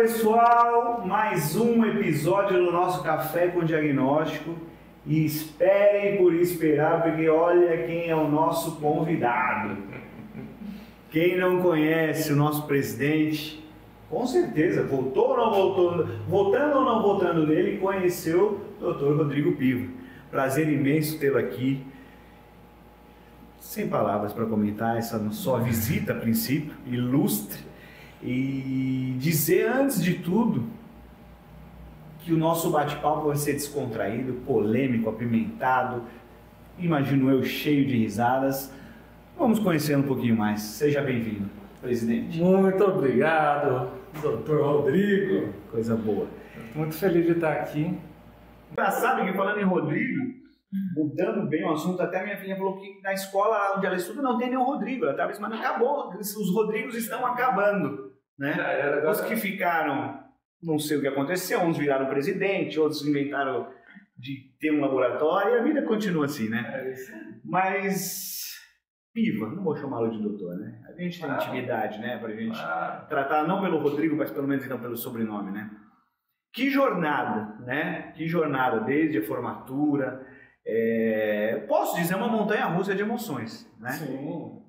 pessoal, mais um episódio do nosso Café com Diagnóstico e esperem por esperar, porque olha quem é o nosso convidado. Quem não conhece o nosso presidente, com certeza, voltou ou não voltou, votando ou não votando nele, conheceu o Dr. Rodrigo Piva. Prazer imenso tê-lo aqui. Sem palavras para comentar essa sua visita, a princípio, ilustre. E dizer, antes de tudo, que o nosso bate-papo vai ser descontraído, polêmico, apimentado, imagino eu, cheio de risadas. Vamos conhecer um pouquinho mais. Seja bem-vindo, presidente. Muito obrigado, doutor Rodrigo. Coisa boa. Muito feliz de estar aqui. Engraçado que, falando em Rodrigo, mudando bem o assunto, até minha filha falou que na escola onde ela estuda não tem nenhum Rodrigo. Ela estava dizendo, mas acabou, os Rodrigos estão acabando, né? Os que ficaram, não sei o que aconteceu, uns viraram presidente, outros inventaram de ter um laboratório e a vida continua assim, né? É isso. Mas, Piva, não vou chamá-lo de doutor, né? A gente tem intimidade, né? Pra gente tratar não pelo Rodrigo, mas pelo menos então pelo sobrenome, né? Que jornada, né? Que jornada, desde a formatura. Posso dizer, uma montanha-russa de emoções, né? Sim.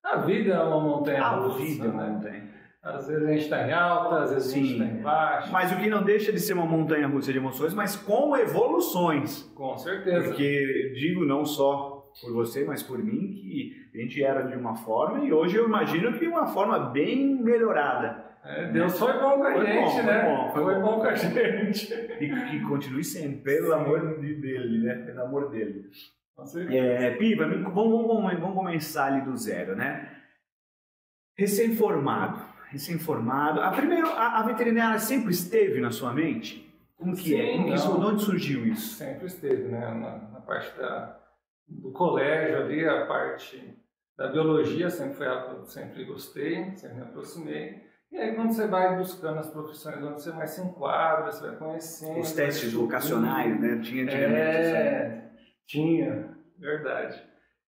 A vida é uma montanha-russa. A vida é uma montanha. Às vezes a gente está em alta, às vezes a gente está em baixa. Mas o que não deixa de ser uma montanha-russa de emoções, mas com evoluções. Com certeza. Porque digo não só por você, mas por mim, que a gente era de uma forma e hoje eu imagino que uma forma bem melhorada. Deus foi bom com a gente, né? Foi bom com a gente. E que continue sendo, pelo amor dele, né? Pelo amor dele. Piva, vamos começar ali do zero, né? Recém-formado. A veterinária sempre esteve na sua mente? Como que é? De onde surgiu isso? Sempre esteve, né? Na parte do colégio ali, a parte da biologia sempre foi algo que eu sempre gostei, sempre me aproximei. E aí quando você vai buscando as profissões onde você mais se enquadra, você vai conhecendo... Os testes vocacionais, né? Tinha antigamente. Tinha, verdade.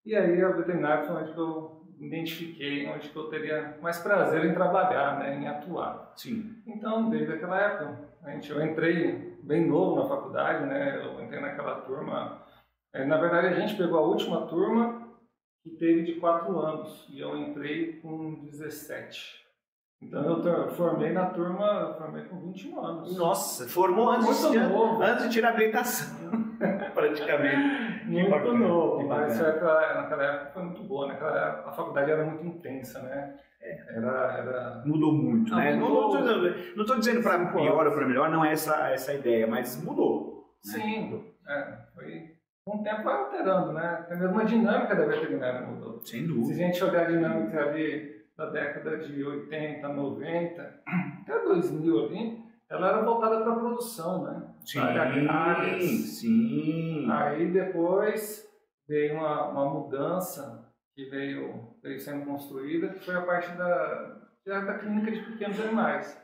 E aí a veterinária foi onde que eu identifiquei, onde que eu teria mais prazer em trabalhar, né? Em atuar. Sim. Então, desde aquela época, eu entrei bem novo na faculdade, né? Eu entrei naquela turma... Na verdade, a gente pegou a última turma que teve de 4 anos e eu entrei com 17. Então eu formei na turma, com 21 anos. Nossa, formou antes de tirar a habilitação, praticamente. Muito novo, mas naquela época foi muito boa, naquela época a faculdade era muito intensa, né? Mudou muito, né? Não estou dizendo para pior ou para melhor, não é essa a ideia, mas mudou. Né? Sim, com o tempo vai alterando, né? Até mesmo a dinâmica da veterinária mudou. Sem dúvida. Se a gente olhar a dinâmica ali da década de 80, 90, até 2000 ali, ela era voltada para a produção, né? Sim. Aí depois veio uma mudança que veio sendo construída, que foi a parte da clínica de pequenos animais.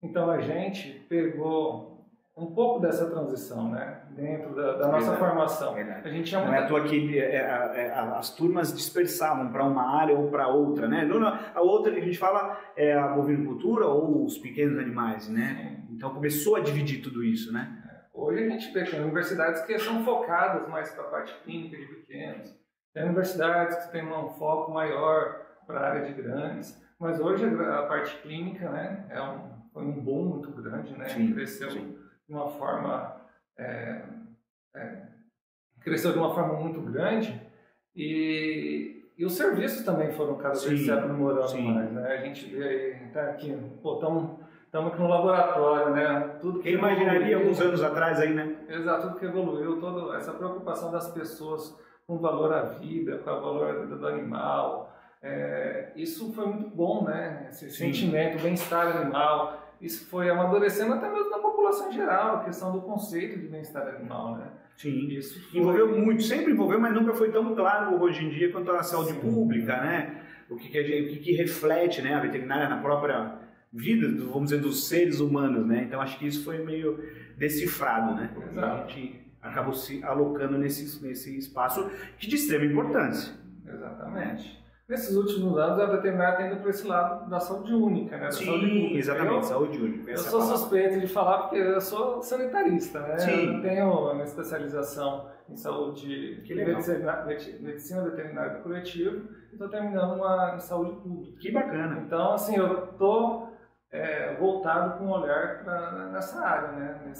Então a gente pegou um pouco dessa transição, né? Dentro da nossa formação. Verdade. A gente tinha não é à toa que as turmas dispersavam para uma área ou para outra, né? A outra que a gente fala é a bovinocultura ou os pequenos animais, né? Sim. Então começou a dividir tudo isso, né? Hoje a gente vê que tem universidades que são focadas mais para a parte clínica de pequenos. Tem universidades que têm um foco maior para a área de grandes. Mas hoje a parte clínica, né, foi um boom muito grande, né? Sim, cresceu de uma forma muito grgrande e os serviços também foram cada vez se aprimorando mais, né? A gente vê aí, tá aqui, estamos aqui no laboratório, né? Tudo que Quem imaginaria alguns anos atrás aí, né? Exato, tudo que evoluiu, toda essa preocupação das pessoas com o valor à vida, com o valor à vida do animal, isso foi muito bom, né? Esse sentimento, bem-estar animal. Isso foi amadurecendo até mesmo na população em geral, a questão do conceito de bem-estar animal, né? Sim, isso envolveu muito, sempre envolveu, mas nunca foi tão claro hoje em dia quanto a saúde pública, né? O que reflete, né, a veterinária na própria vida, vamos dizer, dos seres humanos, né? Então acho que isso foi meio decifrado, né? Exato. A gente acabou se alocando nesse espaço de extrema importância. Exatamente. Nesses últimos anos, a veterinária tem ido para esse lado da saúde única, né? Da Sim, saúde pública. exatamente, saúde única. Eu sou suspeito de falar porque eu sou sanitarista, né? Sim. Eu tenho a minha especialização em saúde, medicina veterinária do coletivo, e estou terminando uma em saúde pública. Que bacana. Então, assim, eu estou voltado com um olhar nessa área, né?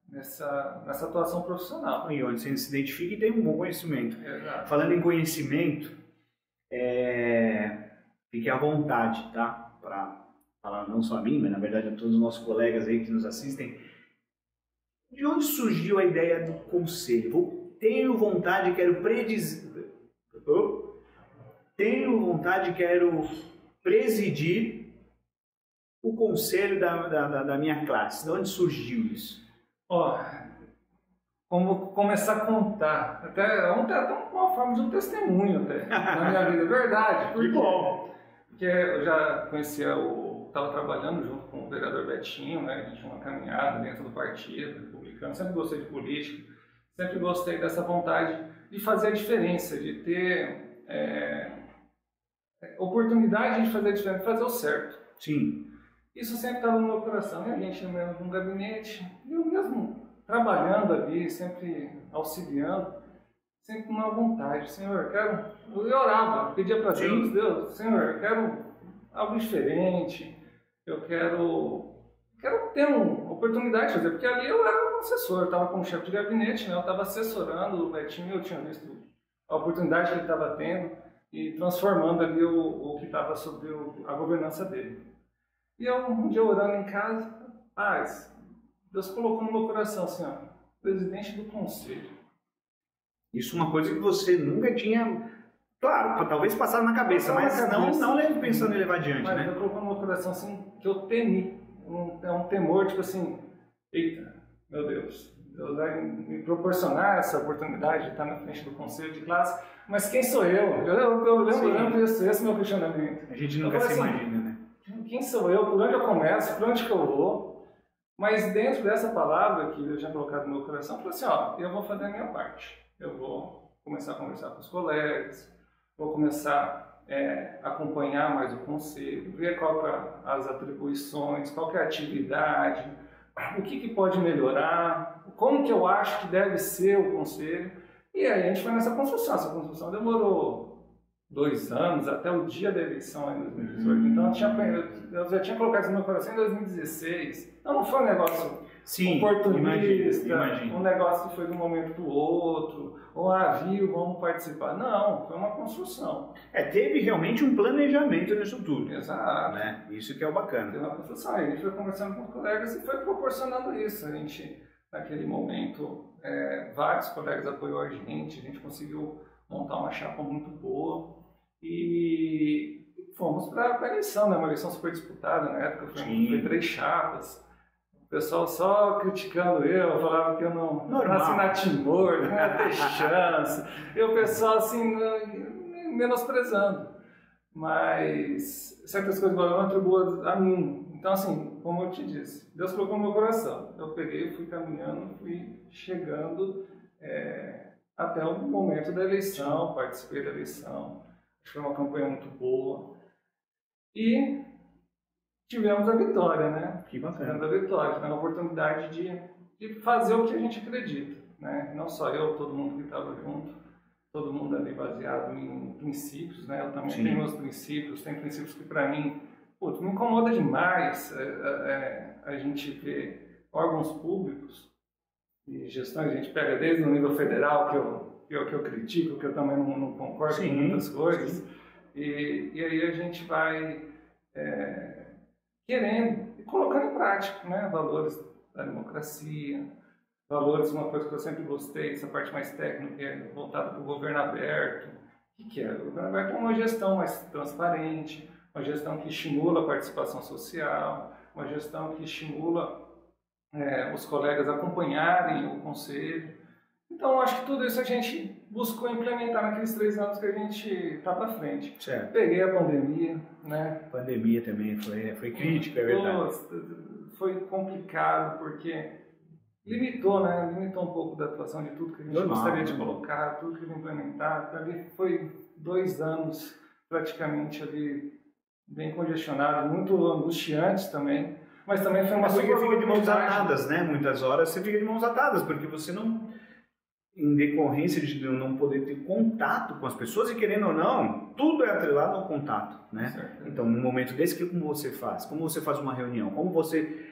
Nessa atuação profissional. E onde você se identifica e tem um bom conhecimento. Exato. Falando em conhecimento, fique à vontade, tá? Para falar não só a mim, mas na verdade a todos os nossos colegas aí que nos assistem. De onde surgiu a ideia do conselho? Tenho vontade, quero presidir o conselho da minha classe. De onde surgiu isso? Como começar a contar, até uma forma de um testemunho até, na minha vida, verdade, porque eu já conhecia, estava trabalhando junto com o vereador Betinho, né, a gente tinha uma caminhada dentro do partido republicano, sempre gostei de política, sempre gostei dessa vontade de fazer a diferença, de ter oportunidade de fazer a diferença, de fazer o certo. Sim. Isso sempre estava no meu coração, e a gente mesmo no gabinete, eu mesmo trabalhando ali, sempre auxiliando, sempre com uma vontade, Senhor, eu orava, pedia para Deus, Senhor, eu quero algo diferente, eu quero ter uma oportunidade de fazer, porque ali eu era um assessor, eu estava como chefe de gabinete, né, eu estava assessorando o Betinho, eu tinha visto a oportunidade que ele estava tendo e transformando ali o que estava sobre a governança dele. E eu, um dia orando em casa, Deus colocou no meu coração assim, presidente do conselho. Isso é uma coisa que você nunca tinha, claro, talvez passado na cabeça, mas não pensando em levar adiante, mas né? Deus colocou no meu coração assim, que eu temi, um temor, tipo assim, eita, meu Deus vai me proporcionar essa oportunidade de estar na frente do conselho de classe, mas quem sou eu? Eu lembro esse é o meu questionamento. A gente nunca se imagina, né? Quem sou eu? Por onde eu começo? Por onde que eu vou? Mas dentro dessa palavra que eu tinha colocado no meu coração, eu falei assim, eu vou fazer a minha parte. Eu vou começar a conversar com os colegas, vou começar a acompanhar mais o conselho, ver qual as atribuições, qual que é a atividade, o que pode melhorar, como que eu acho que deve ser o conselho. E aí a gente foi nessa construção. Essa construção demorou 2 anos, até o dia da eleição em 2018. Então eu já tinha colocado isso no meu coração em 2016. Então não foi um negócio oportunista, imagino. Um negócio que foi de um momento para o outro, ou vamos participar. Não, foi uma construção. Teve realmente um planejamento nisso tudo. Exato. Né? Isso que é o bacana. Teve uma construção. A gente foi conversando com os colegas e foi proporcionando isso. A gente, naquele momento, vários colegas apoiaram a gente conseguiu montar uma chapa muito boa. E fomos para a eleição, né? Uma eleição super disputada na época, foi 3 chapas. O pessoal só criticando eu, falava que eu não nasci na Timor, não ia ter chance. E o pessoal assim, menosprezando. Mas certas coisas eu atribuo a mim. Então, assim, como eu te disse, Deus colocou no meu coração. Eu peguei, fui caminhando, fui chegando até o momento da eleição, participei da eleição. Foi uma campanha muito boa. E tivemos a vitória, né? Que bacana. Tivemos a vitória, tivemos a oportunidade de fazer o que a gente acredita, né? Não só eu, todo mundo que estava junto, todo mundo ali baseado em princípios, né? Eu também tenho meus princípios, tem princípios que para mim, me incomoda demais a gente ver órgãos públicos e gestão, a gente pega desde o nível federal, que eu critico, que eu também não concordo com muitas coisas, e aí a gente vai querendo e colocando em prática, né, valores da democracia, valores, uma coisa que eu sempre gostei, essa parte mais técnica, voltada para o governo aberto. O que é? O governo aberto é uma gestão mais transparente, uma gestão que estimula a participação social, uma gestão que estimula os colegas a acompanharem o conselho. Então, acho que tudo isso a gente buscou implementar naqueles 3 anos que a gente está para frente. Certo. Peguei a pandemia, né? A pandemia também foi crítica, é verdade. Foi complicado porque limitou, né? Limitou um pouco da atuação de tudo que a gente gostaria de colocar, tudo que ia implementar. Ali foi 2 anos praticamente ali bem congestionados, muito angustiantes também, mas também foi uma Porque super fica de mãos oportunidade. atadas, né? Muitas horas você fica de mãos atadas, porque você não, em decorrência de não poder ter contato com as pessoas, e querendo ou não, tudo é atrelado ao contato, né? Certo. Então, num momento desse, como você faz? Como você faz uma reunião? Como você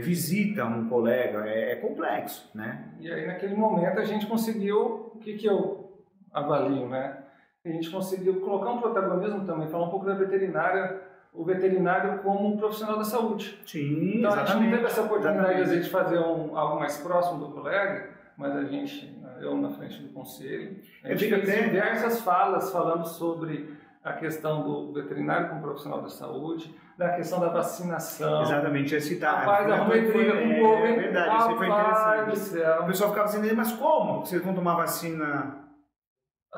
visita um colega? É complexo, né? E aí, naquele momento, a gente conseguiu, o que eu avalio, né? A gente conseguiu colocar um protagonismo também, falar um pouco da veterinária, o veterinário como um profissional da saúde. Sim, então, exatamente. a gente não teve essa oportunidade, às vezes, de fazer algo mais próximo do colega, mas a gente, eu na frente do conselho, a gente fez diversas falas falando sobre a questão do veterinário como profissional da saúde, da questão da vacinação. Exatamente, ia citar. Rapaz, arrumei briga com o povo, hein? É verdade, isso aí foi interessante. Do céu. O pessoal ficava dizendo, mas como vocês vão tomar vacina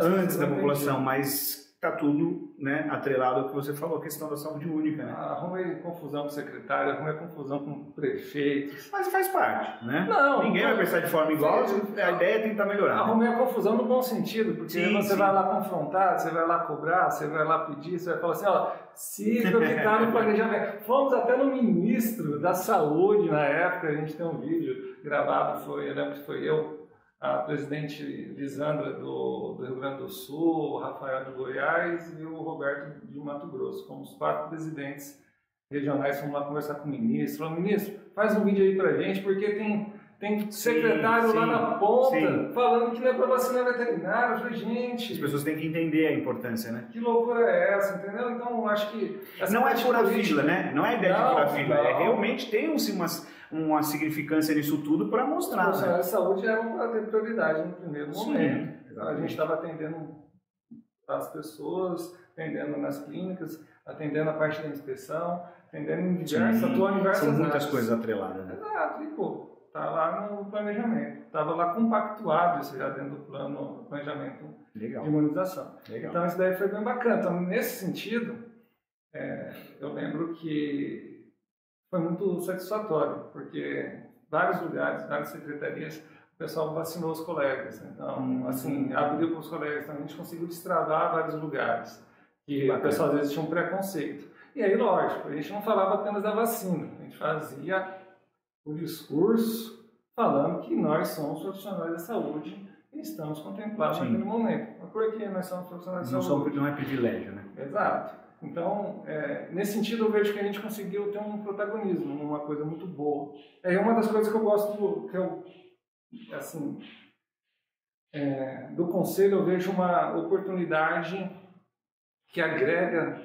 antes da população? Mas está tudo, né, atrelado ao que você falou, a questão da saúde única, né? Arrumei confusão com o secretário, arrumei confusão com prefeitos. Mas faz parte, né? Não, ninguém vai pensar de forma igual, a ideia é tentar melhorar. Arrumei a confusão no bom sentido, porque você vai lá confrontar, você vai lá cobrar, você vai lá pedir, você vai falar assim, ó, siga o que está no planejamento. Fomos até no ministro da Saúde na época, a gente tem um vídeo gravado, eu lembro que foi eu, a presidente Lisandra do Rio Grande do Sul, o Rafael do Goiás e o Roberto de Mato Grosso. Fomos 4 presidentes regionais, fomos lá conversar com o ministro. Falamos, ministro, faz um vídeo aí pra gente, porque tem secretário lá na ponta falando que não é para vacinar veterinário. Eu falei, gente... As pessoas têm que entender a importância, né? Que loucura é essa, entendeu? Então, acho que... Não é furar fila, né? Não é ideia de furar fila. Realmente tem uma significância nisso tudo para mostrar. Os profissionais de saúde eram para ter prioridade no primeiro momento. A gente estava atendendo as pessoas, atendendo nas clínicas, atendendo a parte da inspeção, atendendo em diversas áreas. São muitas coisas atreladas, né? Exato, e pô, tá lá no planejamento. Estava lá compactuado isso já dentro do plano planejamento de imunização. Legal. Então isso daí foi bem bacana. Então, nesse sentido, eu lembro que foi muito satisfatório, porque vários lugares, várias secretarias, o pessoal vacinou os colegas. Então, assim, abriu para os colegas. Então, a gente conseguiu destravar vários lugares. E o pessoal, às vezes, tinha um preconceito. E aí, lógico, a gente não falava apenas da vacina. A gente fazia o discurso falando que nós somos profissionais da saúde e estamos contemplados naquele momento. Mas por que nós somos profissionais da saúde? Não é privilégio, né? Exato. Então, nesse sentido, eu vejo que a gente conseguiu ter um protagonismo, uma coisa muito boa. É uma das coisas que eu gosto, do conselho, eu vejo uma oportunidade que agrega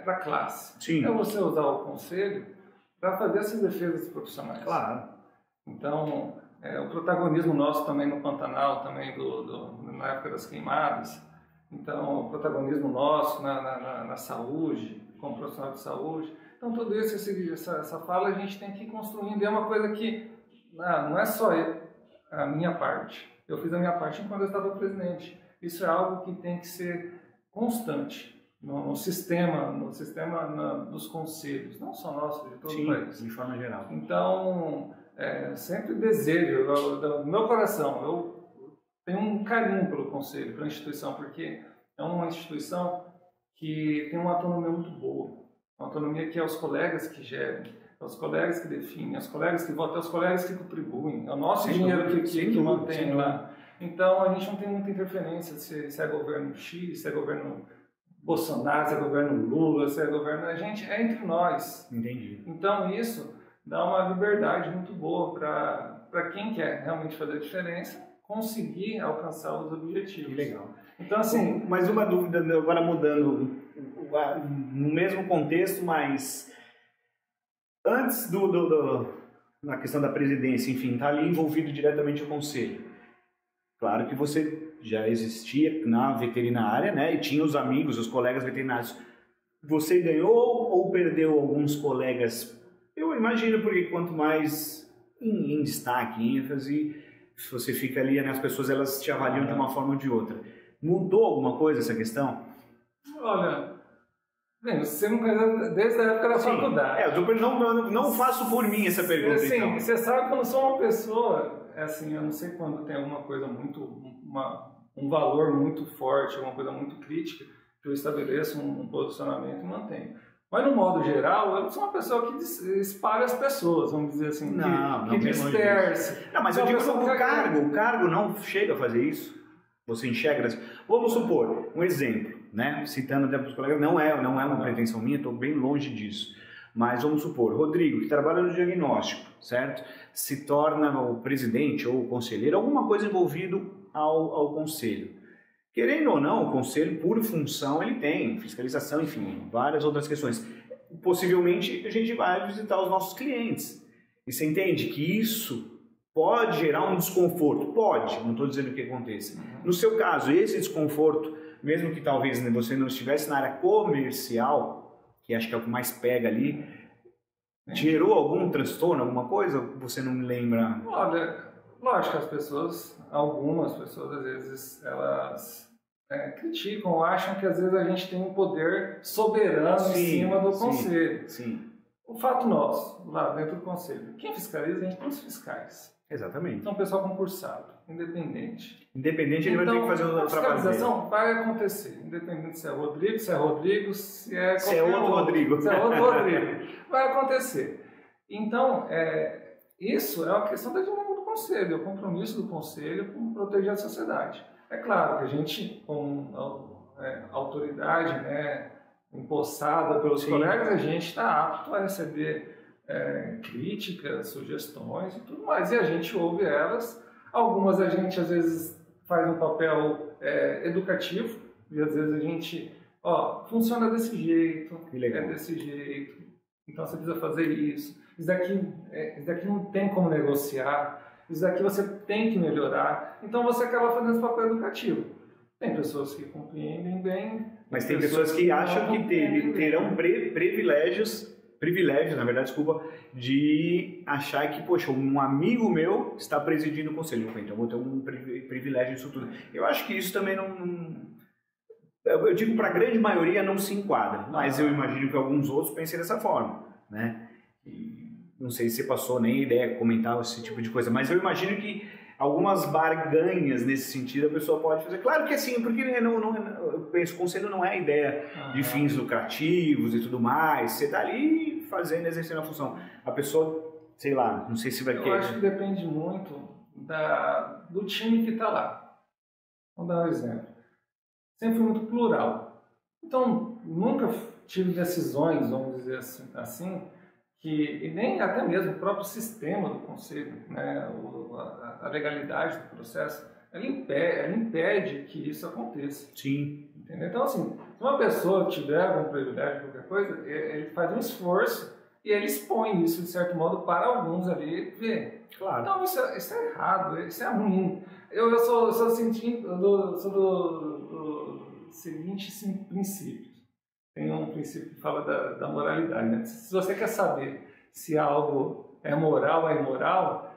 para a classe. Sim. É você usar o conselho para fazer essas defesas profissionais. Claro. Então, o protagonismo nosso também no Pantanal, também na época das queimadas. Então, o protagonismo nosso na saúde, como profissional de saúde. Então, tudo isso, essa fala, a gente tem que ir construindo. E é uma coisa que não é só a minha parte. Eu fiz a minha parte enquanto eu estava presidente. Isso é algo que tem que ser constante no sistema dos conselhos, não só nosso, de todo o país. De forma geral. Então, sempre desejo, do meu coração, eu tenho um carinho pelo conselho, pela instituição, porque é uma instituição que tem uma autonomia muito boa, uma autonomia que é os colegas que gerem, é os colegas que definem, é os colegas que votam, é os colegas que contribuem, é o nosso dinheiro que mantém lá. Então a gente não tem muita interferência se é governo X, se é governo Bolsonaro, se é governo Lula, se é governo... A gente é entre nós. Entendi. Então isso dá uma liberdade muito boa para quem quer realmente fazer a diferença, conseguir alcançar os objetivos. Que legal. Então, assim... Mas uma dúvida, agora mudando, no mesmo contexto, mas antes na questão da presidência, enfim, está ali envolvido diretamente o conselho. Claro que você já existia na veterinária, né, e tinha os amigos, os colegas veterinários. Você ganhou ou perdeu alguns colegas? Eu imagino, porque quanto mais em destaque, em ênfase, se você fica ali, né, as pessoas elas te avaliam de uma forma ou de outra. Mudou alguma coisa essa questão? Olha, você não conhece desde a época da faculdade. Eu não faço por mim essa pergunta. Sim, então. Você sabe que eu não sou uma pessoa, eu não sei quando tem alguma coisa um valor muito forte, alguma coisa muito crítica, que eu estabeleço um posicionamento e mantenho. Mas, no modo geral, eu sou uma pessoa que espalha as pessoas, vamos dizer assim, que dispersa. Não, mas eu digo sobre o cargo não chega a fazer isso. Você enxerga assim. Vamos supor, um exemplo, né? Citando até para os colegas, não é uma pretensão minha, estou bem longe disso. Mas vamos supor, Rodrigo, que trabalha no diagnóstico, certo? Se torna o presidente ou o conselheiro, alguma coisa envolvido ao conselho. Querendo ou não, o conselho, por função, ele tem fiscalização, enfim, várias outras questões. Possivelmente, a gente vai visitar os nossos clientes. E você entende que isso pode gerar um desconforto? Pode, não estou dizendo que aconteça. No seu caso, esse desconforto, mesmo que talvez você não estivesse na área comercial, que acho que é o que mais pega ali, gerou algum transtorno, alguma coisa? Você não me lembra? Olha, lógico que algumas pessoas, às vezes, elas criticam, acham que às vezes a gente tem um poder soberano em cima do conselho. Sim. O fato nosso, lá dentro do conselho, quem fiscaliza, a gente tem os fiscais. Exatamente. Então, o pessoal concursado, independente. Independente, ele vai ter que fazer o trabalho dele. A fiscalização vai acontecer, independente se é Rodrigo, se é outro Rodrigo. Se é outro Rodrigo. Vai acontecer. Então, isso é uma questão da dinâmica do conselho, é o compromisso do conselho com proteger a sociedade. É claro que a gente, como autoridade, né, empossada pelos colegas, a gente está apto a receber críticas, sugestões e tudo mais. E a gente ouve elas. Algumas a gente, às vezes, faz um papel educativo. E, às vezes, a gente... funciona desse jeito, é desse jeito. Então, você precisa fazer isso. Isso daqui não tem como negociar. Isso daqui você tem que melhorar. Então, você acaba fazendo esse papel educativo. Tem pessoas que compreendem bem. Mas tem pessoas que acham que terão privilégios, na verdade, desculpa, de achar que, poxa, um amigo meu está presidindo o conselho, então eu vou ter um privilégio disso tudo. Eu acho que isso também eu digo para a grande maioria não se enquadra, mas eu imagino que alguns outros pensem dessa forma, né? E não sei se você passou nem ideia comentar esse tipo de coisa, mas eu imagino que algumas barganhas nesse sentido a pessoa pode fazer. Claro que assim, porque eu penso, o conselho não é a ideia de fins lucrativos e tudo mais. Você está ali fazendo, exercendo a função. A pessoa, sei lá, não sei se vai querer. Eu acho que depende muito do time que está lá. Vamos dar um exemplo. Sempre foi muito plural. Então, nunca tive decisões, vamos dizer assim, e nem até mesmo o próprio sistema do conselho, né, a legalidade do processo, ela impede que isso aconteça. Sim. Entendeu? Então, assim, se uma pessoa tiver algum privilégio, qualquer coisa, ele faz um esforço e ele expõe isso, de certo modo, para alguns ali ver. Claro. Então, isso é errado, isso é ruim. Eu sou do seguinte princípio. Tem um princípio que fala da moralidade, né? Se você quer saber se algo é moral ou imoral,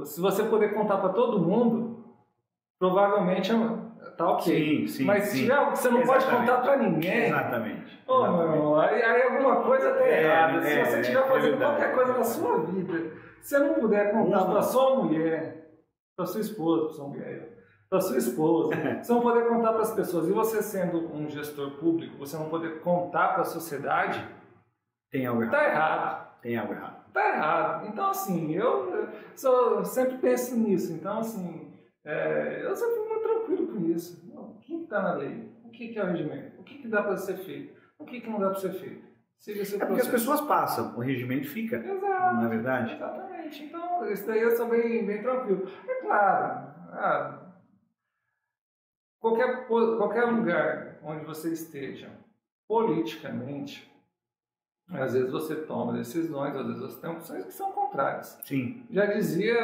se você puder contar para todo mundo, provavelmente tá ok. Sim, mas se tiver algo que você não pode contar para ninguém... Exatamente. Aí alguma coisa está errada. Se você estiver fazendo qualquer coisa na sua vida, se você não puder contar para sua mulher, para sua esposa, para sua mulher... para sua esposa, você não poder contar para as pessoas, e você sendo um gestor público, você não poder contar para a sociedade, tem algo errado. Está errado. Tem algo errado. Está errado. Então, assim, eu sempre penso nisso. Então, assim, eu sempre fico muito tranquilo com isso. O que está na lei? O que é o regimento? O que dá para ser feito? O que não dá para ser feito? Porque as pessoas passam, o regimento fica. Exato. Não é verdade? Exatamente. Então, isso daí eu sou bem tranquilo. É claro, qualquer lugar onde você esteja, politicamente, às vezes você toma decisões, às vezes você tem opções que são contrárias. Sim. Já dizia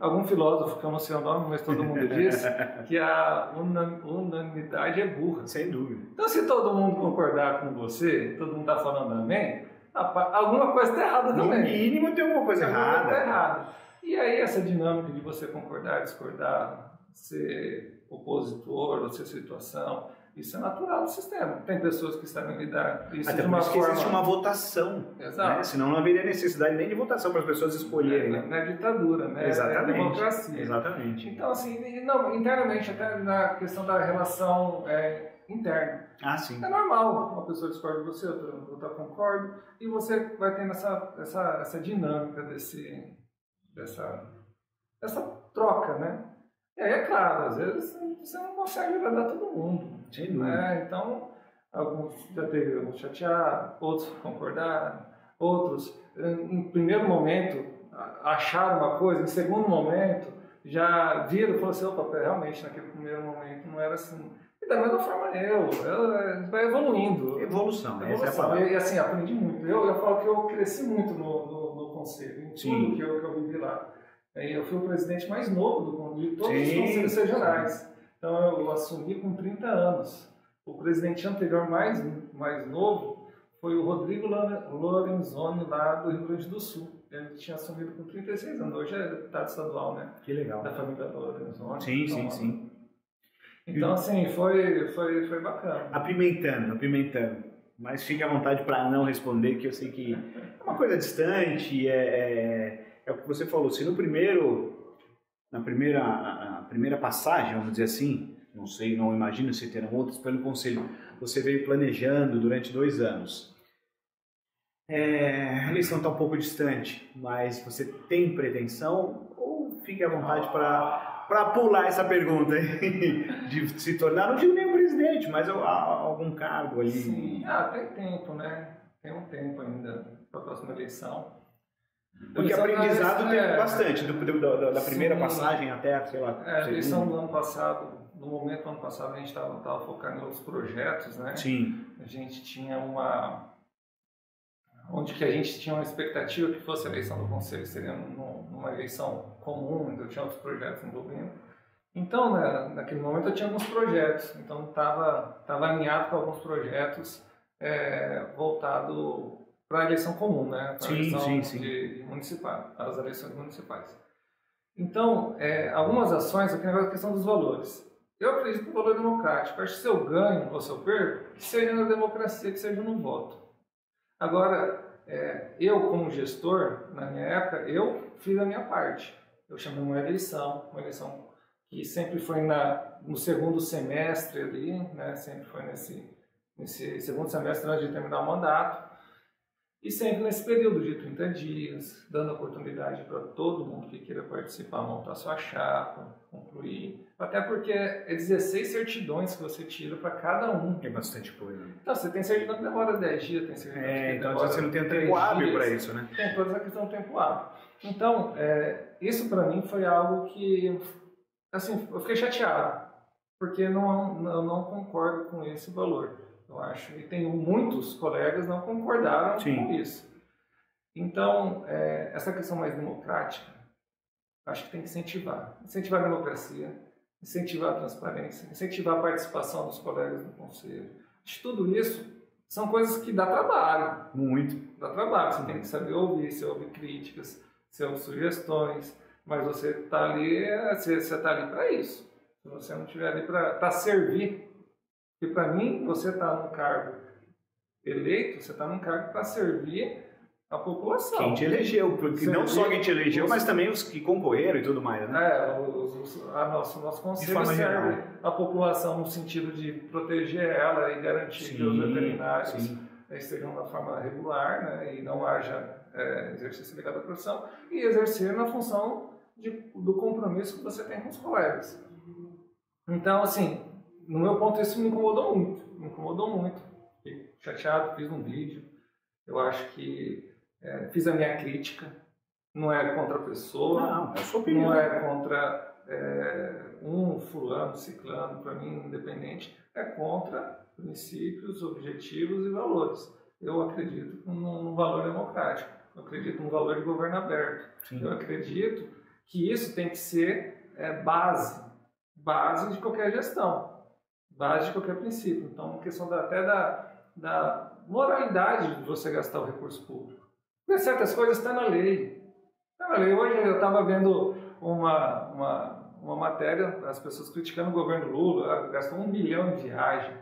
algum filósofo, que eu não sei o nome, mas todo mundo diz, que a unanimidade é burra. Sem dúvida. Então, se todo mundo concordar com você, todo mundo está falando amém, alguma coisa está errada também. No mínimo tem alguma coisa errada. Está errada. E aí essa dinâmica de você concordar, discordar, ser opositor ou ser situação, Isso é natural do sistema. Tem pessoas que sabem lidar isso Até de uma por isso que forma... existe uma votação. Exato. Né? Senão não haveria necessidade nem de votação para as pessoas escolherem. Né? Não é ditadura, né? Exatamente. É democracia. Exatamente. Então, assim, não, internamente, até na questão da relação interna. Ah, sim. É normal, uma pessoa discorda de você, outra concorda, e você vai tendo essa dinâmica dessa troca, né? E aí, é claro, às vezes você não consegue agradar todo mundo. Sem dúvida. Né? Então, alguns já teve alguns chateados, outros concordaram, outros, em primeiro momento, acharam uma coisa, em segundo momento, já viram e falaram assim, opa, realmente, naquele primeiro momento não era assim. E da mesma forma vai evoluindo. Evolução, essa é a palavra. E assim, aprendi muito. Eu falo que eu cresci muito no conselho, em tudo que eu vivi lá. Eu fui o presidente mais novo de todos os conselhos regionais. Então eu assumi com 30 anos. O presidente anterior mais novo foi o Rodrigo Lorenzoni, lá do Rio Grande do Sul. Ele tinha assumido com 36 anos. Hoje é deputado estadual, né? Que legal. Da família Lorenzoni. Sim. Então, assim, foi bacana. Apimentando. Mas fique à vontade para não responder, que eu sei que é uma coisa distante, é o que você falou. Se na primeira passagem, vamos dizer assim, não sei, não imagino se terão outros, pelo conselho, você veio planejando durante 2 anos. A eleição está um pouco distante, mas você tem pretensão ou fique à vontade para pular essa pergunta aí, de se tornar, não digo nem um presidente, mas algum cargo ali? Sim, tem tempo, né? Tem um tempo ainda para a próxima eleição. Porque aprendizado tem bastante, da primeira passagem até, sei lá... A eleição do ano passado, no momento do ano passado, a gente estava focando em outros projetos, né? Sim. A gente tinha onde que a gente tinha uma expectativa que fosse a eleição do Conselho, seria numa eleição comum, então tinha outros projetos envolvendo. Então, naquele momento eu tinha alguns projetos, então estava alinhado com alguns projetos voltado para a eleição comum, né? Para a eleição de municipal, as eleições municipais. Então, algumas ações, aqui é a questão dos valores. Eu acredito no valor democrático. Eu acho que se eu ganho ou se eu perco, que seja na democracia, que seja no voto. Agora, eu como gestor, na minha época, eu fiz a minha parte. Eu chamei uma eleição que sempre foi no segundo semestre ali, né? Sempre foi nesse segundo semestre antes de terminar o mandato. E sempre nesse período de 30 dias, dando oportunidade para todo mundo que queira participar, montar sua chapa, concluir. Até porque é 16 certidões que você tira para cada um. É bastante coisa. Então, você tem certidão que demora 10 dias, tem certidão que então demora você não tem tempo hábil para isso, né? Tem toda essa questão do tempo hábil. Então, isso para mim foi algo que, assim, eu fiquei chateado, porque eu não concordo com esse valor. Eu acho, e tem muitos colegas não concordaram com isso. Então, essa questão mais democrática, acho que tem que incentivar a democracia, incentivar a transparência, incentivar a participação dos colegas no conselho. Acho que tudo isso são coisas que dá trabalho. Muito. Dá trabalho, você tem que saber ouvir, você ouve críticas, você ouve sugestões, mas você está ali, para isso. Se você não estiver ali para servir. E para mim, você está num cargo eleito, você está num cargo para servir a população. Quem te elegeu, porque não só quem te elegeu, mas também os que concorreram e tudo mais, né? Nosso conselho serve a população no sentido de proteger ela e garantir que os veterinários estejam da forma regular, né, e não haja exercício ligado à profissão, e exercer na função do compromisso que você tem com os colegas. Então, assim, no meu ponto, isso me incomodou muito. Fiquei chateado, fiz um vídeo. Eu acho que fiz a minha crítica. Não é contra a pessoa. Não, é a sua opinião. Não é contra fulano, ciclano, para mim, independente. É contra princípios, objetivos e valores. Eu acredito num valor democrático. Eu acredito num valor de governo aberto. Sim. Eu acredito que isso tem que ser base de qualquer gestão. Base de qualquer princípio. Então, questão até da moralidade de você gastar o recurso público. Porque certas coisas estão na lei. Está na lei. Hoje eu estava vendo uma uma matéria, as pessoas criticando o governo Lula, gastou 1 bilhão em viagem.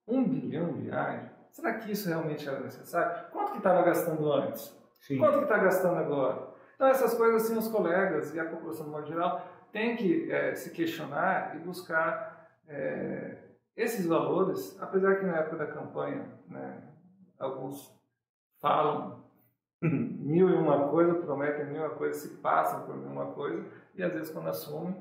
1 bilhão em viagem? Será que isso realmente era necessário? Quanto que estava gastando antes? Sim. Quanto que está gastando agora? Então essas coisas assim, os colegas e a população de modo geral tem que se questionar e buscar esses valores, apesar que na época da campanha, né, alguns falam mil e uma coisa, prometem mil e uma coisa, se passam por mil e uma coisa, e às vezes quando assumem,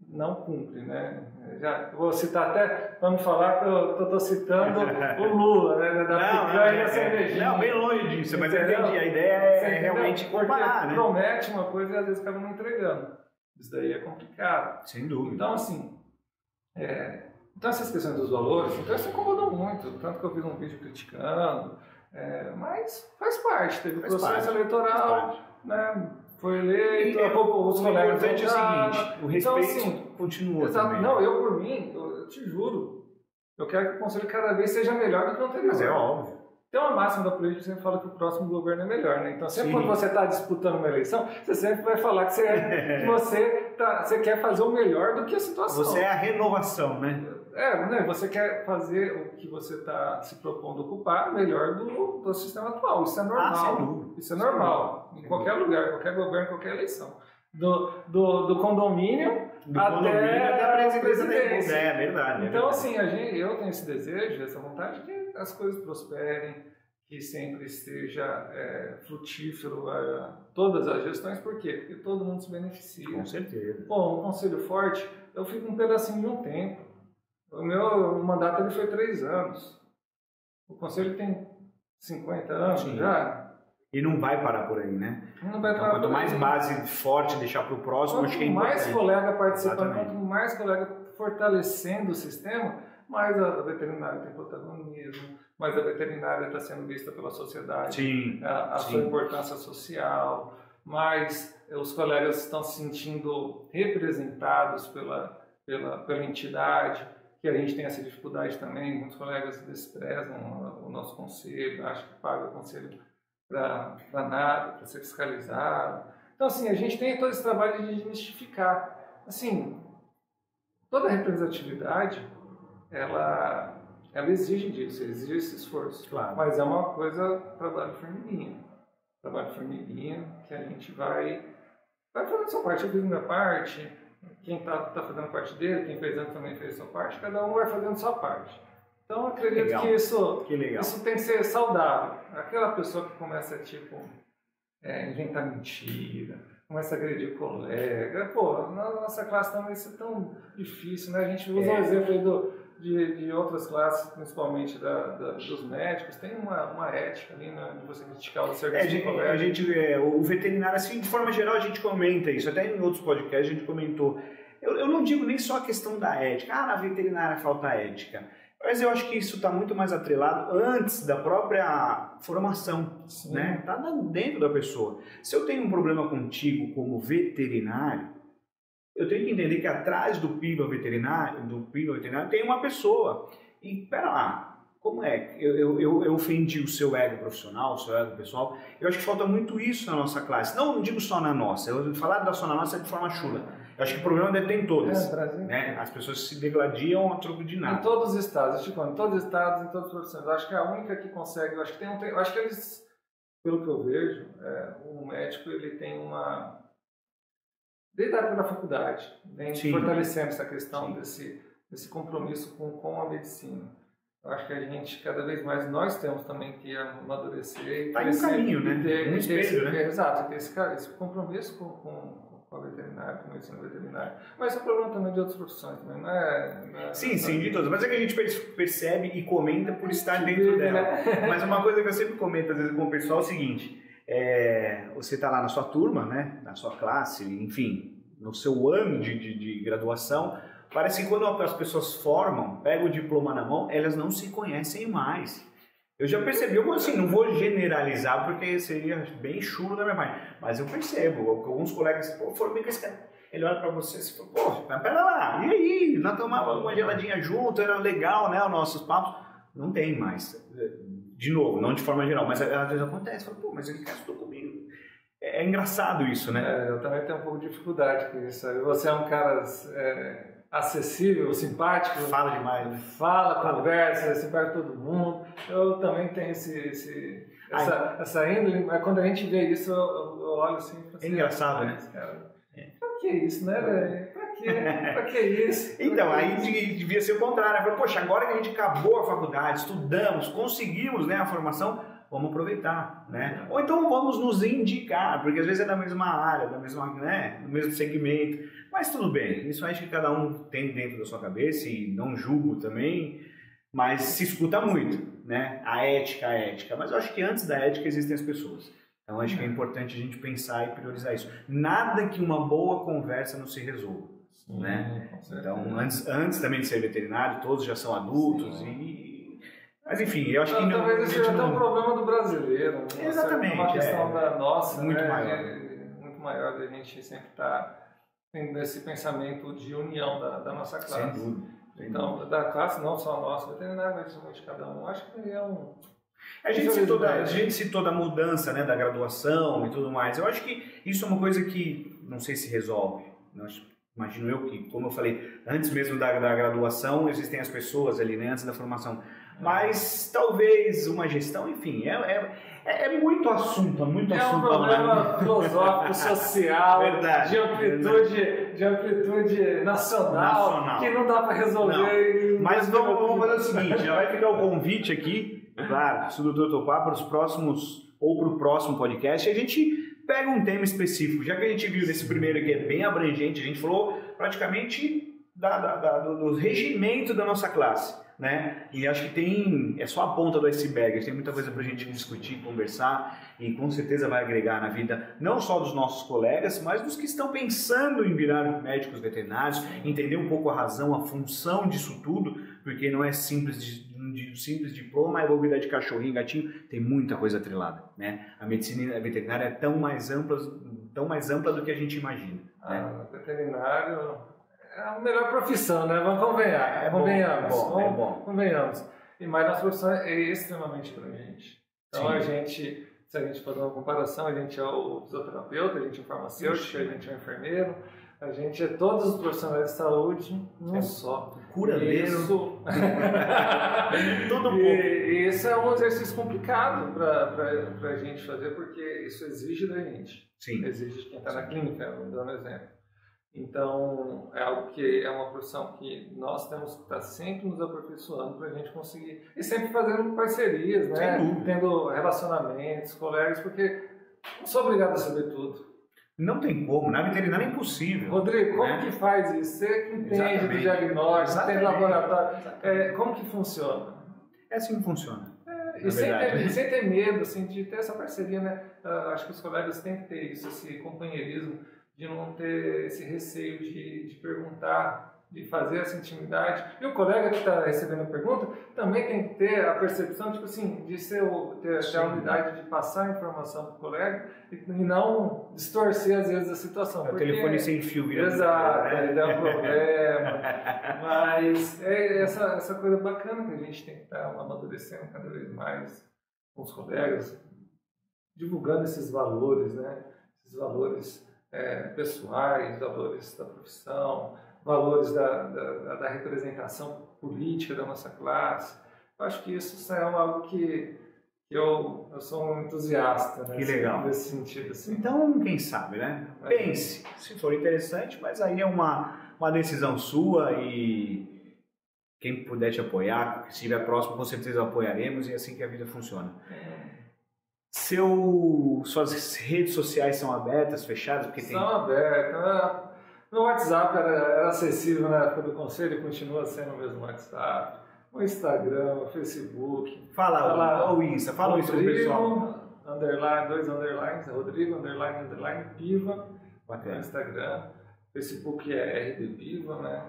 não cumpre, né? Já vou citar até, para não falar que eu estou citando o Lula, né? Da picanha e da cervejinha. Não, bem longe disso, mas eu entendi. A ideia é realmente comparar, né? Promete uma coisa e às vezes acaba não entregando. Isso daí é complicado. Sem dúvida. Então, assim, então essas questões dos valores, então isso incomodou muito, tanto que eu fiz um vídeo criticando, mas faz parte, teve processo eleitoral, né? Foi eleito, os colegas. O importante é o seguinte, o respeito então, assim, continua. Exato. Também. Não, eu por mim, eu te juro, eu quero que o conselho cada vez seja melhor do que o anterior. Mas é óbvio. Tem uma máxima da política que sempre fala que o próximo governo é melhor, né? Então, sempre quando você está disputando uma eleição, você sempre vai falar que você quer fazer o melhor do que a situação. Você é a renovação, né? Né? Você quer fazer o que você está se propondo ocupar melhor do sistema atual. Isso é normal. Isso é normal. Em qualquer lugar, qualquer governo, qualquer eleição. Do condomínio até a presidência. É verdade. Então, assim, eu tenho esse desejo, essa vontade de que as coisas prosperem, que sempre esteja frutífero todas as gestões. Por quê? Porque todo mundo se beneficia. Com certeza. Bom, um conselho forte, eu fico um pedacinho de um tempo. O meu mandato ele foi 3 anos. O conselho tem 50 anos já. E não vai parar por aí, né? Não vai parar quanto mais base forte deixar para o próximo, acho que é importante. Quanto mais colega participando, quanto mais colega fortalecendo o sistema, mais a veterinária tem protagonismo, mais a veterinária está sendo vista pela sociedade, a sua importância social, mais os colegas estão se sentindo representados pela entidade, que a gente tem essa dificuldade também, muitos colegas desprezam o nosso conselho, acham que paga o conselho para nada, para ser fiscalizado. Então, assim, a gente tem todo esse trabalho de desmistificar. Assim, toda representatividade, ela exige disso, exige esse esforço. Claro. Mas é uma coisa, trabalho formiguinha. Trabalho formiguinha, que a gente vai fazendo a sua parte, eu fiz a minha parte, quem está fazendo parte dele, quem fez antes também fez a sua parte, cada um vai fazendo a sua parte. Então, eu acredito que isso tem que ser saudável. Aquela pessoa que começa, inventar mentira, começa a agredir colega. Pô, na nossa classe também isso é tão difícil, né? A gente usa o exemplo aí de outras classes, principalmente dos médicos. Tem uma ética ali, né, de você criticar o serviço do colega. O veterinário, assim, de forma geral, a gente comenta isso. Até em outros podcasts a gente comentou. Eu não digo nem só a questão da ética. Na veterinária falta ética. Mas eu acho que isso está muito mais atrelado antes da própria formação, né? Está dentro da pessoa. Se eu tenho um problema contigo como veterinário, eu tenho que entender que atrás do pílula veterinário tem uma pessoa. E pera lá, como é? Eu ofendi o seu ego profissional, o seu ego pessoal. Eu acho que falta muito isso na nossa classe. Não digo só na nossa. Eu falar da só na nossa é de forma chula. Eu acho que o problema deve ter em todas. Né? As pessoas se degladiam a troco de nada. Em todos os estados, em todos os estados, em todas as profissões. Eu acho que é a única que consegue. Eu acho que eles, pelo que eu vejo, o médico ele tem uma. Desde a época da faculdade, vem fortalecendo essa questão desse compromisso com a medicina. Eu acho que a gente, cada vez mais, nós temos também que amadurecer. Está em um caminho, né? Um espelho, né? Exato, ter esse compromisso com a veterinária, com a medicina veterinária. Mas é um problema também de outras profissões também, não é sim, de todas. Mas é que a gente percebe e comenta por estar dentro dela. Né? Mas uma coisa que eu sempre comento, às vezes, com o pessoal é o seguinte: você está lá na sua turma, né? Na sua classe, enfim, no seu ano de graduação. Parece que quando as pessoas formam, pegam o diploma na mão, elas não se conhecem mais. Eu já percebi, assim, não vou generalizar porque seria bem chulo da minha parte, mas eu percebo, alguns colegas, formei com esse cara, ele olha pra você e fala, pera lá, e aí, nós tomávamos uma geladinha junto, era legal, né, os nossos papos, não tem mais, de novo, não de forma geral, mas às vezes acontece, mas ele casou comigo. é engraçado isso, né? Eu também tenho um pouco de dificuldade com isso. Você é um cara acessível, simpático. Fala demais. Fala, conversa, se perde todo mundo. Eu também tenho essa índole, mas quando a gente vê isso, eu olho assim e falo assim, é engraçado, né? Cara, pra que isso, né, velho? Pra que isso? Então, aí devia ser o contrário. Né? Poxa, agora que a gente acabou a faculdade, estudamos, conseguimos, né, a formação, vamos aproveitar, né? Ou então vamos nos indicar, porque às vezes é da mesma área, né, do mesmo segmento. Mas tudo bem, isso acho que cada um tem dentro da sua cabeça e não julgo também, mas se escuta muito, né? A ética. Mas eu acho que antes da ética existem as pessoas. Então acho que é importante a gente pensar e priorizar isso. Nada que uma boa conversa não se resolva. Né? Então, antes também de ser veterinário, todos já são adultos mas enfim, eu acho que talvez isso seja até um problema do brasileiro, né? Exatamente, uma questão da nossa, muito né? maior. Muito maior da gente sempre estar tendo esse pensamento de união da nossa classe. Sem dúvida. Então, da classe, não só a nossa, veterinário, mas principalmente cada um. Acho que é um... A gente citou da mudança, né, da graduação e tudo mais. Eu acho que isso é uma coisa que não sei se resolve. Imagino eu que, como eu falei, antes mesmo da graduação, existem as pessoas ali, né, antes da formação. Mas talvez uma gestão, enfim, é muito assunto, muito assunto. É um problema filosófico, social, verdade, de amplitude nacional, que não dá para resolver. Mas vamos fazer o seguinte, já vai ficar o convite aqui, claro, se o doutor topar, para os próximos, ou para o próximo podcast, a gente pega um tema específico, já que a gente viu nesse primeiro aqui, é bem abrangente, a gente falou praticamente do regimento da nossa classe, né? E acho que é só a ponta do iceberg, tem muita coisa pra gente discutir, conversar, e com certeza vai agregar na vida não só dos nossos colegas, mas dos que estão pensando em virar médicos veterinários, entender um pouco a razão, a função disso tudo, porque não é simples diploma, eu vou cuidar de cachorrinho, gatinho, tem muita coisa atrelada, né? A medicina veterinária é tão mais ampla do que a gente imagina. Né? Veterinário é a melhor profissão, né? Vamos convenhar. Convenhamos. Mas nossa profissão é extremamente abrangente. Então se a gente fazer uma comparação, a gente é o fisioterapeuta, a gente é o farmacêutico, a gente é o enfermeiro, a gente é todos os profissionais de saúde, não só. Curandeiro. Tudo um pouco. E isso é um exercício complicado para a gente fazer, porque isso exige da gente. Sim. Exige de quem está na clínica, dando um exemplo. Então, é algo que é uma profissão que nós temos que estar sempre nos aperfeiçoando para a gente conseguir. E sempre fazendo parcerias, né? Tendo relacionamentos, colegas, porque não sou obrigado a saber tudo. Não tem como, na veterinária é impossível. Rodrigo, como que faz isso? Você que entende do diagnóstico, tem laboratório, como que funciona? É assim que funciona. E sem ter medo, assim, de ter essa parceria, né? Acho que os colegas têm que ter isso, esse companheirismo, de não ter esse receio de perguntar, de fazer essa intimidade. E o colega que está recebendo a pergunta também tem que ter a percepção, tipo assim, de ter a unidade de passar a informação para o colega e não distorcer, às vezes, a situação. O telefone sem fio vira. Exato, ele dá um problema. Mas é essa coisa bacana que a gente tem que estar amadurecendo cada vez mais com os colegas, divulgando esses valores, né? Esses valores pessoais, valores da profissão, valores da representação política da nossa classe. Eu acho que isso é algo que eu sou um entusiasta, né? Que legal. Nesse sentido. Assim. Então, quem sabe, né? Pense, se for interessante, mas aí é uma decisão sua e quem puder te apoiar, se estiver próximo, com certeza apoiaremos e é assim que a vida funciona. Suas redes sociais são abertas, fechadas? Porque são abertas. Meu WhatsApp era acessível na época do conselho e continua sendo o mesmo WhatsApp. O Instagram, o Facebook. Fala o Insta, fala isso pro pessoal. Dois underlines, Rodrigo, underline, Piva. Bacana. No Instagram. Facebook é RD Piva, né?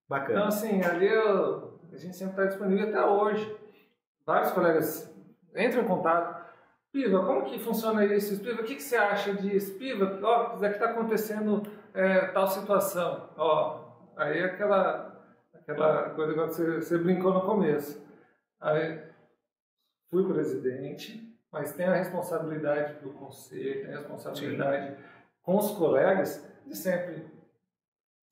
Bacana. Então, assim, ali a gente sempre está disponível até hoje. Vários colegas entram em contato. Piva, como que funciona isso? Piva, o que você acha disso? Piva, ó, isso aqui está acontecendo tal situação. Ó, aí aquela coisa que você brincou no começo. Aí fui presidente, mas tem a responsabilidade do conselho, tem a responsabilidade com os colegas de sempre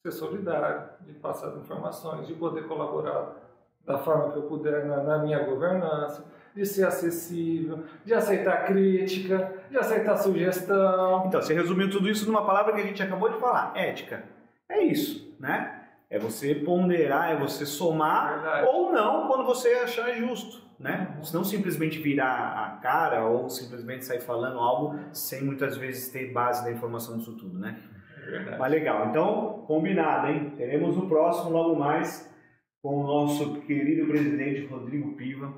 ser solidário, de passar as informações, de poder colaborar da forma que eu puder na minha governança, de ser acessível, de aceitar crítica, de aceitar sugestão. Então, você resumiu tudo isso numa palavra que a gente acabou de falar, ética. É isso, né? É você ponderar, é você somar ou não quando você achar justo, né? Não simplesmente virar a cara ou simplesmente sair falando algo sem muitas vezes ter base da informação disso tudo, né? Mas legal, então combinado, hein? Teremos o próximo logo mais com o nosso querido presidente Rodrigo Piva.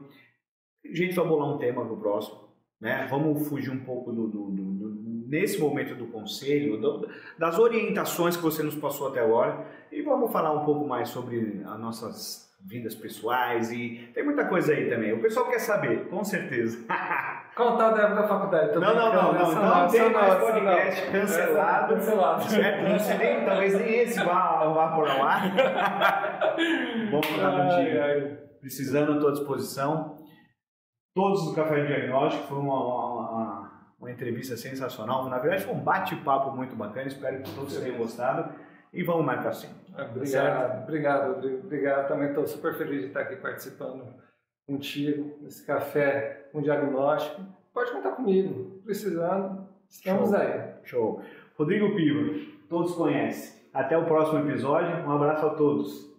A gente vai bolar um tema pro próximo, né? Vamos fugir um pouco nesse momento do conselho, das orientações que você nos passou até agora e vamos falar um pouco mais sobre as nossas vidas pessoais e tem muita coisa aí também. O pessoal quer saber, com certeza. Contar da época da faculdade. Não tem mais podcast cancelado. Certo? Não sei nem, talvez nem esse vá por ao ar. Vamos contar contigo. Precisando, estou à disposição. Todos do Café Diagnóstico, foi uma entrevista sensacional. Na verdade, foi um bate-papo muito bacana. Espero que todos tenham gostado. E vamos marcar assim. Obrigado, Rodrigo. Obrigado. Também estou super feliz de estar aqui participando contigo nesse café com diagnóstico. Pode contar comigo. Precisando, estamos aí. Show. Rodrigo Piva, todos conhecem. Até o próximo episódio. Um abraço a todos.